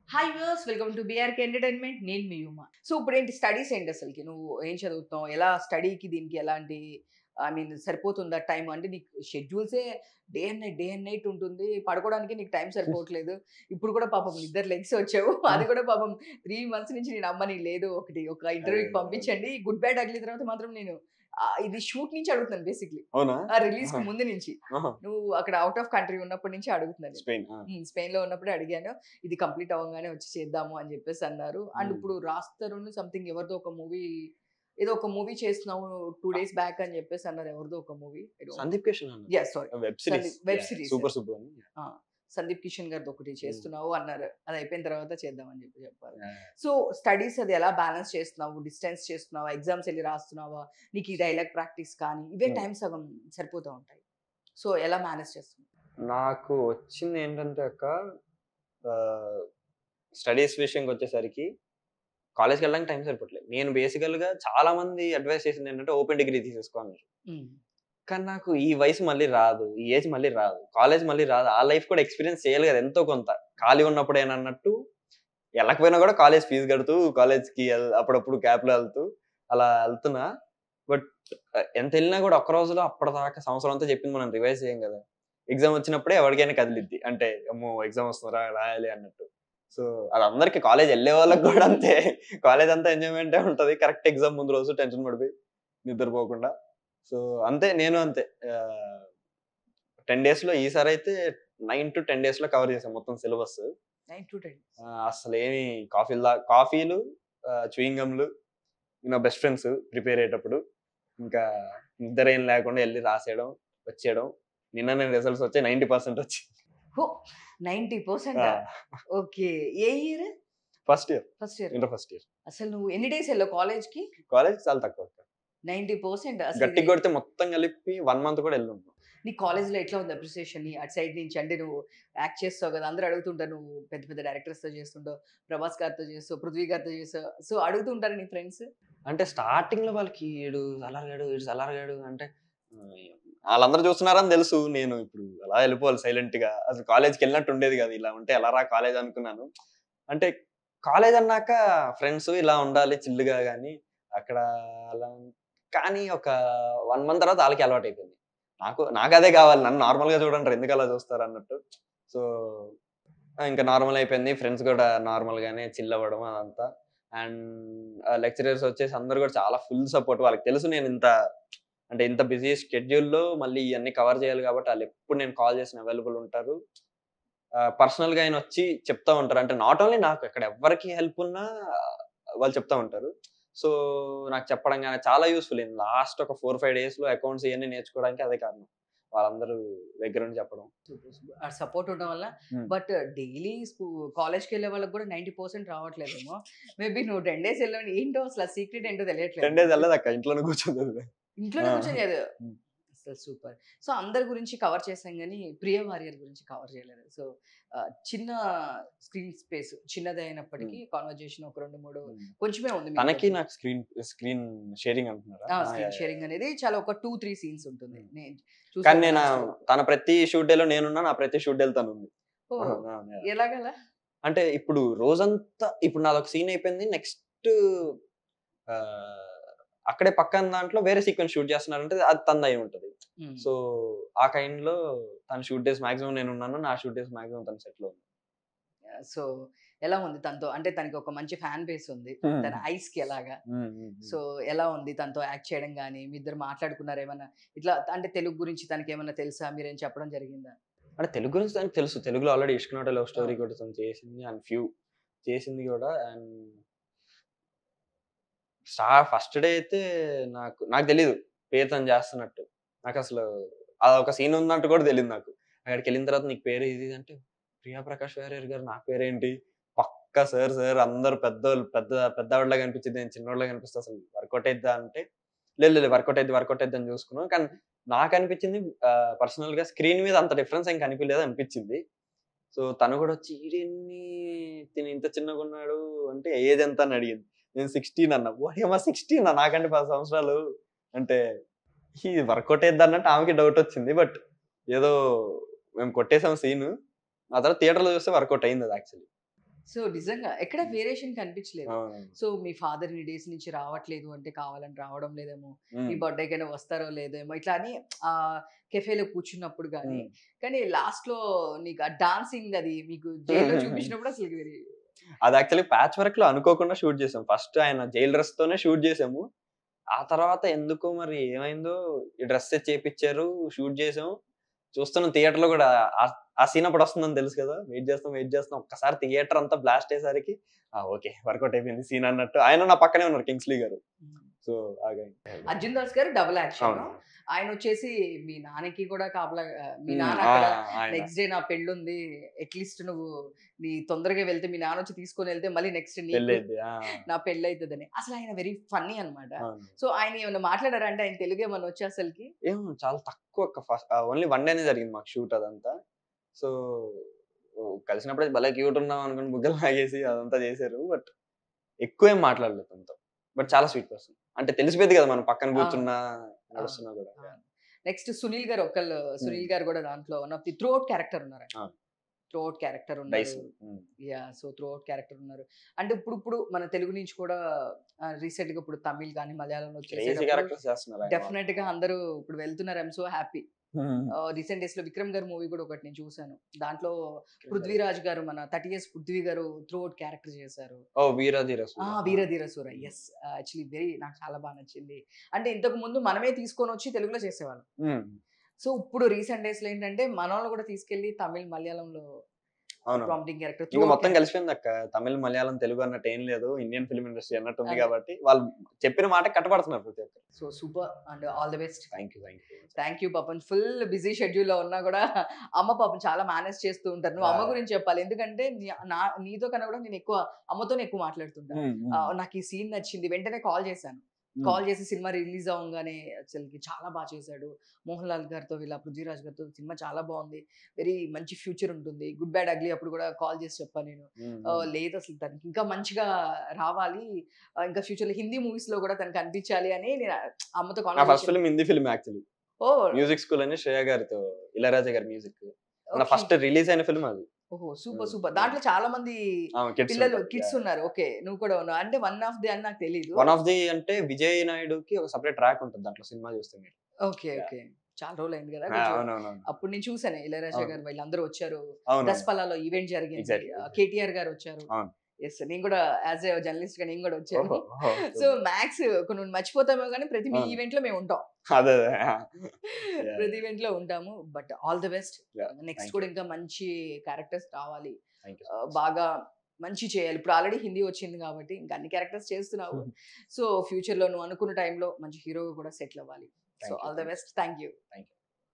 Hi viewers, welcome to BRK entertainment. నేను మీ యుమ. So ఇప్పుడేంటి studies ఏంటి అసలుకి? నువ్వు ఏం చదువుతున్నావు? ఎలా స్టడీకి దీనికి ఎలాంటి సరిపోతుందా టైం? అంటే నీకు షెడ్యూల్సే డే అండ్ నైట్ ఉంటుంది. పడుకోవడానికి నీకు టైం సరిపోవట్లేదు. ఇప్పుడు కూడా పాపం నిద్ర లెగ్సి వచ్చావు. అది కూడా పాపం 3 మంత్స్ నుంచి నేను అమ్మని లేదు ఒక ఇంటర్వ్యూకి పంపించండి. గుడ్ బ్యాడ్ అగ్లీ తర్వాత మాత్రం నేను ఇది షూట్ నుంచి అడుగుతున్నాను బేసిక్‌లీ. అవునా? రిలీజ్‌కి ముందు నుంచి. ఆహా! నువ్వు అక్కడ ఔట్ ఆఫ్ కంట్రీ ఉన్నప్పటి నుంచి అడుగుతున్నాను. స్పెయిన్. స్పెయిన్‌లో ఉన్నప్పుడే అడిగాను. ఇది కంప్లీట్ అవ్వంగానే వచ్చి చేద్దాము అని చెప్పేసి అన్నారు. అండ్ ఇప్పుడు రాజ్ తరుణ్ సంథింగ్ ఎవరిదో ఒక మూవీ ఏదో ఒక మూవీ చేస్తున్నావు 2 డేస్ బ్యాక్ అని చెప్పేసి అన్నారు. ఎవరిదో ఒక మూవీ. సందీప్ కిషన్ అన్న. Yes, sorry. Web series. Web series. Super super అని. ఆ! సందీప్ కిషన్ గారిది ఒకటి చేస్తున్నావు అన్నారు. అది అయిపోయిన తర్వాత చేద్దాం అని చెప్పారు. సో స్టడీస్ అది ఎలా బ్యాలెన్స్ చేస్తున్నావు? డిస్టెన్స్ చేస్తున్నావా? ఎగ్జామ్స్ ఎళ్లి రాస్తున్నావా? నీకు ఈ డైలాగ్ ప్రాక్టీస్ కానీ ఇవే టైం సగం సరిపోతూ ఉంటాయి. సో ఎలా మేనేజ్ చేస్తున్నావు? నాకు వచ్చింది ఏంటంటే స్టడీస్ విషయంకి వచ్చేసరికి కాలేజ్కి వెళ్ళడానికి టైం సరిపోవట్లేదు. నేను బేసికల్గా చాలా మంది అడ్వైస్ చేసింది ఏంటంటే ఓపెన్ డిగ్రీ తీసేసుకో అన్నారు. కానీ నాకు ఈ వయసు మళ్ళీ రాదు, ఈ ఏజ్ మళ్ళీ రాదు, కాలేజ్ మళ్ళీ రాదు. ఆ లైఫ్ కూడా ఎక్స్పీరియన్స్ చేయాలి కదా ఎంతో కొంత. ఖాళీ ఉన్నప్పుడు ఏనన్నట్టు వెళ్ళకపోయినా కూడా కాలేజ్ ఫీజు కడుతూ కాలేజ్కి అప్పుడప్పుడు క్యాబ్లో వెళ్తూ అలా వెళ్తున్నా. బట్ ఎంత వెళ్ళినా కూడా ఒక్క రోజులో అప్పటిదాకా సంవత్సరం అంతా చెప్పింది మనం రివైజ్ చేయం కదా. ఎగ్జామ్ వచ్చినప్పుడే ఎవరికైనా కదిలిద్ది. అంటే అమ్మో ఎగ్జామ్ వస్తుందా రాయాలి అన్నట్టు. సో అది అందరికి కాలేజ్ వెళ్ళే వాళ్ళకి కూడా అంతే. కాలేజ్ అంతా ఎంజాయ్మెంటే ఉంటుంది. కరెక్ట్ ఎగ్జామ్ ముందు రోజు టెన్షన్ పడిపోయి నిద్రపోకుండా. సో అంతే, నేను అంతే. 10 డేస్లో ఈసారి అయితే 9 to 10 డేస్లో కవర్ చేశాను మొత్తం సిలబస్. 9 to 10 అసలేమి కాఫీలు చూయింగ్ గమ్లు నా బెస్ట్ ఫ్రెండ్స్ ప్రిపేర్ అయ్యేటప్పుడు ఇంకా నిద్ర ఏం లేకుండా వెళ్ళి రాసేయడం వచ్చేయడం. నిన్న నేను రిజల్ట్స్ వచ్చాయి 90% వచ్చి. 90%? ఓకే. ఏ year? First year. Inter first year. అసలు నువ్వు ఎన్ని డేస్ వెళ్ళావు కాలేజ్‌కి? కాలేజ్ చాలా తక్కువ. 90% గట్టి కొడితే మొత్తం కలిపి 1 మంత్ కూడా వెళ్ళి ఉంటాం. నీ కాలేజ్‌లో ఎట్లా ఉంది అప్రిసియేషన్ అటు సైడ్ నుంచి? అంటే నువ్వు యాక్ట్ చేస్తావు కదా, అందరూ అడుగుతుంటారు. నువ్వు పెద్ద పెద్ద డైరెక్టర్స్‌తో చేస్తుంటావు, ప్రభాస్ గారితో చేస్తావు, పృథ్వీ గారితో చేస్తావు. సో అడుగుతుంటారు నీ ఫ్రెండ్స్? అంటే స్టార్టింగ్‌లో వాళ్ళకి ఈడు సలార్గాడు అంటే వాళ్ళందరూ చూస్తున్నారని తెలుసు. నేను ఇప్పుడు అలా వెళ్ళిపోవాలి సైలెంట్‌గా. అసలు కాలేజ్‌కి వెళ్ళినట్టు ఉండేది కాదు. ఇలా ఉంటే ఎలా రా కాలేజ్ అనుకున్నాను. అంటే కాలేజ్ అన్నాక ఫ్రెండ్స్ ఇలా ఉండాలి చిల్‌గా గాని అక్కడ అలా కానీ ఒక 1 మంత్ తర్వాత వాళ్ళకి అలవాటైపోయింది. నాకు అదే కావాలి. నన్ను నార్మల్‌గా చూడండి ఎందుకు అలా చూస్తారు అన్నట్టు. సో ఇంకా నార్మల్ అయిపోయింది. ఫ్రెండ్స్ కూడా నార్మల్‌గానే చిల్ అవ్వడం అదంతా. అండ్ లెక్చరర్స్ వచ్చేసి అందరూ కూడా చాలా ఫుల్ సపోర్ట్. వాళ్ళకి తెలుసు నేను ఇంత బిజీ షెడ్యూల్‌లో మళ్ళీ ఇయన్నీ కవర్ చేయాలి కాబట్టి వాళ్ళు ఎప్పుడు నేను కాల్ చేసినా అవైలబుల్ ఉంటారు. పర్సనల్‌గా ఆయన వచ్చి చెప్తా ఉంటారు. అంటే నాట్ ఓన్లీ నాకు, ఇక్కడ ఎవ్వరికి హెల్ప్ ఉన్నా వాళ్ళు చెప్తా ఉంటారు. సో నాకు చెప్పడం గాని చాలా యూజ్‌ఫుల్ అయింది. లాస్ట్ ఒక 4, 5 డేస్‌లో అకౌంట్స్ ఇయన్నీ నేర్చుకోవడానికి అదే కారణం. వాళ్ళందరూ దగ్గర నుండి చెప్పడం. ఆ సపోర్ట్ ఉండడం వల్ల. బట్ డైలీ కాలేజ్‌కెళ్ళే వాళ్ళకి కూడా 90% రావట్లేదేమో. మేబీ నువ్వు 10 డేస్ వెళ్ళావు. ఏంటో అసలు ఆ సీక్రెట్ ఏంటో 10 తెలియట్లేదు. డేస్ వెళ్ళదక్క. ఇంట్లోనే కూర్చొని ఇంట్లోనే కూర్చొని చదివావు. అసలు సూపర్. సో అందరి గురించి కవర్ చేసాం గానీ, ప్రియ వారియర్ గురించి కవర్ చేయలేదు. సో చిన్న స్క్రీన్ స్పేస్ చిన్నదే అయినప్పటికీ కాన్వర్జేషన్ ఒక 2, 3 కొంచెమే ఉంది. తనకి నాకు స్క్రీన్ షేరింగ్ అంటున్నారా? స్క్రీన్ షేరింగ్ అనేది చాలా ఒక 2, 3 సీన్స్ ఉంటుంది. కానీ నేను తన ప్రతి షూట్ డేలో నేనున్నా, నా ప్రతి షూట్ డేలో తను ఉంది. ఎలాగలా? అంటే ఇప్పుడు రోజంతా ఇప్పుడు నాదొక సీన్ అయిపోయింది. నెక్స్ట్ అక్కడే పక్కన దాంట్లో వేరే సీక్వెన్స్ షూట్ చేస్తున్నారంటే అది తనది అయి ఉంటది. సో ఆ కైండ్‌లో తన షూట్ డేస్ మాక్సిమం నేనున్నాను. నా షూట్ డేస్ మాక్సిమం తన సెట్‌లో ఉంది. సో ఎలా ఉంది తనతో? అంటే తనకి ఒక మంచి ఫ్యాన్ బేస్ ఉంది. తన ఐస్‌కి ఎలాగా? సో ఎలా ఉంది తనతో యాక్ట్ చేయడం గాని, మీ ఇద్దరు మాట్లాడుకున్నారా ఏమన్నా? ఇట్లా అంటే తెలుగు గురించి తనకేమన్నా తెలుసా? మీరేం చెప్పడం జరిగిందా? అంటే తెలుగు గురించి తనకి తెలుసు. తెలుగులో already 'Ishq not a love story' కూడా తను చేసింది. అండ్ చేసింది కూడా. అండ్ ఫస్ట్ డే అయితే నాకు తెలీదు పేరు తను చేస్తున్నట్టు. నాకసలు అదొక సీన్ ఉన్నట్టు కూడా తెలీదు నాకు. అక్కడికెళ్ళిన తర్వాత నీకు పేరు ఇది అంటే, ప్రియా ప్రకాష్ వారియర్ గారు నా పేరేంటి? పక్కా సార్ అందరూ పెద్దోళ్ళు పెద్దావిడలాగా అనిపించిద్ది. నేను చిన్నోడిలాగా అనిపిస్తా. అసలు వర్కౌట్ అయిద్దా అంటే, లేదు వర్కౌట్ అయిద్ది అని చూసుకున్నాం. కానీ నాకనిపించింది పర్సనల్‌గా స్క్రీన్ మీద అంత డిఫరెన్స్ ఏం కనిపియలేదు అనిపించింది. సో తను కూడా వచ్చి తిను ఇంత చిన్నగున్నాడు అంటే ఏజ్ ఎంత అని అడిగింది. నేను 16 అన్నా. ఓయమ్మ 16 నాకంటే 10 సంవత్సరాలు అంటే ఇది వర్కౌట్ అయిద్ది అన్నట్టు ఆమెకి డౌట్ వచ్చింది. బట్ ఏదో మేము కొట్టేసాం సీను. ఆ తర్వాత థియేటర్‌లో చూస్తే వర్కౌట్ అయింది అది యాక్చువల్లీ. సో నిజంగా ఎక్కడ వేరియేషన్ కనిపించలేదు. అవును. సో మీ ఫాదర్ ఇన్ని డేస్ నుంచి రావట్లేదు అంటే కావాలని రావడం లేదేమో, మీ హ్మ్. బర్త్‌డేకైనా వస్తారో లేదేమో ఇట్లా అని కేఫేలో కూర్చున్నప్పుడు గానీ, హ్మ్. కానీ లాస్ట్‌లో నీకు ఆ డాన్సింగ్ అది మీకు జైల్‌లో చూపించినప్పుడు అసలు వెరీ అది యాక్చువల్లీ ప్యాచ్ వర్క్‌లో అనుకోకుండా షూట్ చేసాం. ఫస్ట్ ఆయన జైల్ డ్రెస్‌తోనే షూట్ చేసాము. ఆ తర్వాత ఎందుకో మరి ఏమైందో ఈ డ్రెస్ తెచ్చి ఏపిచ్చారు. షూట్ చేసాం. చూస్తున్నాం థియేటర్‌లో గూడా ఆ సీన్ అప్పుడొస్తుందని తెలుసు కదా! వెయిట్ చేస్తున్నాం. ఒక్కసారి థియేటర్ అంతా బ్లాస్ట్ అయ్యేసరికి ఓకే. వర్కౌట్ అయిపోయింది సీన్ అన్నట్టు. ఆయన నా పక్కనే ఉన్నారు 'కింగ్స్లీ' గారు. సో, ఆగాం. అర్జున్ దాస్ గారు డబుల్ యాక్షను. అవును. ఆయనొచ్చేసి మీ నాన్నకి కూడా కాపలా మీ హ్మ్. నాన్న అక్కడ ఆయన. నెక్స్ట్ డే నా పెళ్ళుంది. అట్‌లీస్ట్ నువ్వు తొందరగా వెళ్తే మీ నాన్నొచ్చి తీసుకొనెళ్తే మళ్ళీ నెక్స్ట్ నీకు పెళ్లయిద్ది. నా పెళ్ళైతదని. అసలు ఆయన వెరీ ఫన్నీ అన్నమాట. అవును. సో ఆయన ఏమన్నా మాట్లాడారా అంటే ఆయన తెలుగు ఏమన్నా వచ్చా అసలకి? ఏమో చాలా తక్కువ ఓన్లీ 1 డేనే జరిగింది మాకు షూట్ అదంతా. సో, కలిసినప్పుడే భలే క్యూట్ ఉన్నావు అనుకుని బుగ్గలు లాగేసి అదంతా చేశారు. బట్ ఎక్కువేం మాట్లాడలేదు తనతో. బట్ చాలా స్వీట్ పర్సన్. అంటే తెలిసిపోద్ది కదా! మనం పక్కన అవును. కూర్చున్నా, అవును. నడుస్తున్నా కూడా. అవును. నెక్స్ట్ సునీల్ గారు హ్మ్. సునీల్ గారు కూడా దాంట్లో one of the throughout character ఉన్నారాయన. అవును. త్రూ ఔట్ క్యారెక్టర్ ఉన్నారు. డైస్. Hmm. So throughout character ఉన్నారు. అంటే ఇప్పుడు మన తెలుగు నుంచి కూడా రీసెంట్‌గా ఇప్పుడు తమిళ్ గాని, మలయాళంలో క్రేజీ వచ్చేసేటప్పుడు క్యారెక్టర్స్ చేస్తున్నారు ఆయన మాత్రం. డెఫినెట్‌గా అందరూ ఇప్పుడు వెళ్తున్నారు. I'm so happy. హ్మ్. రీసెంట్ డేస్‌లో 'విక్రమ్' గారి మూవీ కూడా ఒకటి నేను చూసాను. దాంట్లో క్రేజీ. 'పృథ్వీరాజ్' గారు మన 30 ఇయర్స్ 'పృథ్వీ' గారు త్రూ ఔట్ క్యారెక్టర్ చేశారు. ఓహ్! 'వీరధీర సూర'. 'వీరధీర సూర' యెస్. యాక్చువల్లీ నాకు చాలా బాగా నచ్చింది. అంటే ఇంతకు ముందు మనమే తీసుకొనొచ్చి తెలుగులో చేసేవాళ్ళం. హ్మ్. సో ఇప్పుడు రీసెంట్ డేస్‌లో ఏంటంటే మనోళ్ళని కూడా తీసుకెళ్ళి తమిళ్, మలయాళంలో అవునవును. ప్రాంప్టింగ్ క్యారెక్టర్ త్రూ ఇంక ఔట్ మొత్తం కలిసిపోయిందక్క. తమిళ్, మలయాళం, తెలుగు అన్నట్టు ఏం లేదు. ఇండియన్ ఫిల్మ్ ఇండస్ట్రీ అన్నట్టు ఉంది అదే. కాబట్టి, వాళ్ళు చెప్పిన మాటకి కట్టుబడుతున్నారు ప్రతి ఒక్కరు. So super and all the best. Thank you. Thank you. Thank you పాపం. ఫుల్ బిజీ షెడ్యూల్‌లో ఉన్నా గూడా అమ్మ పాపం చాలా మేనేజ్ చేస్తూ ఉంటారు. నువ్వు అమ్మ యాహ్! గురించి చెప్పాలి. ఎందుకంటే నీతో కన్నా గూడా నేను అమ్మతోనే ఎక్కువ మాట్లాడుతుంటా. హ్మ్. హ్మ్. నాకు ఈ సీన్ నచ్చింది. వెంటనే కాల్ చేశాను. హ్మ్. కాల్ చేసి సినిమా రిలీజ్ అవ్వంగానే అసలకి చాలా బా చేశాడు. మోహన్ లాల్ గారితో వీళ్ళ పృథ్వీరాజ్ గారితో సినిమా చాలా బావుంది. వెరీ మంచి ఫ్యూచర్ ఉంటుంది. గుడ్ బ్యాడ్ అగ్లీ అప్పుడు గూడా కాల్ చేసి చెప్పా నేను. హ్మ్. హ్మ్. లేదసలు తనకి ఇంకా మంచిగా రావాలి. ఇంకా ఫ్యూచర్‌లో హిందీ మూవీస్‌లో గూడా తను కనిపించాలి అని నేను అమ్మతో నా first conversation film Hindi film actually. Oh! Music school అని శ్రేయ గారితో, ఇళయరాజా గారి మ్యూజిక్. నా ఓకే. ఫస్ట్ రిలీజ్ అయిన ఫిల్మ్ అది. ఓహో! సూపర్. హ్మ్. సూపర్. హ్మ్. దాంట్లో చాలా మంది కిడ్స్ పిల్లలు ఉంటారు. Kids yeah! ఉన్నారు. ఓకే. నువ్వు కూడా ఉన్నావు. అంటే వన్ ఆఫ్ ది అని నాకు తెలీదు. వన్ ఆఫ్ ది అంటే విజయ్ నాయుడుకి ఒక సెపరేట్ ట్రాక్ ఉంటది దాంట్లో సినిమా చూస్తే మీరు. ఓకే. యాహ్! ఓకే. చాలా రోజులయింది గదా! కొంచెం అవునవునవును. అప్పుడు నేను చూసాను. ఇళయరాజా అవును. గారు వీళ్ళందరూ వచ్చారు. అవునవును. దసపల్లాలో ఈవెంట్ జరిగింది. ఎగ్జాక్ట్‌లీ. కేటీఆర్ గారు వచ్చారు. అవును. యెస్. నేను గూడా యాస్ ఎ జర్నలిస్ట్‌గా నేను గూడా వచ్చాను. ఓహో! ఓహో! So, super. మాక్స్ కొన్ని మర్చిపోతామేమో గానీ ప్రతి మీ అవును. ఈవెంట్‌లో మేముంటాం. అదే. అదే. యాహ్! ప్రతి ఈవెంట్‌లో ఉంటాము. But all the best. Yeah! Next thank కూడా యూ. ఇంకా మంచి క్యారెక్టర్స్ రావాలి. Thank you so much. బాగా మంచి చేయాలి. ఇప్పుడు ఆల్రెడీ హిందీ వచ్చింది కాబట్టి ఇంకా అన్ని క్యారెక్టర్స్ చేస్తున్నావు. సో, ఫ్యూచర్‌లో నువ్వు అనుకున్న టైంలో మంచి హీరోగా కూడా సెటిల్ అవ్వాలి. So, thank you. All the thank you. Best. Thank you. Thank you.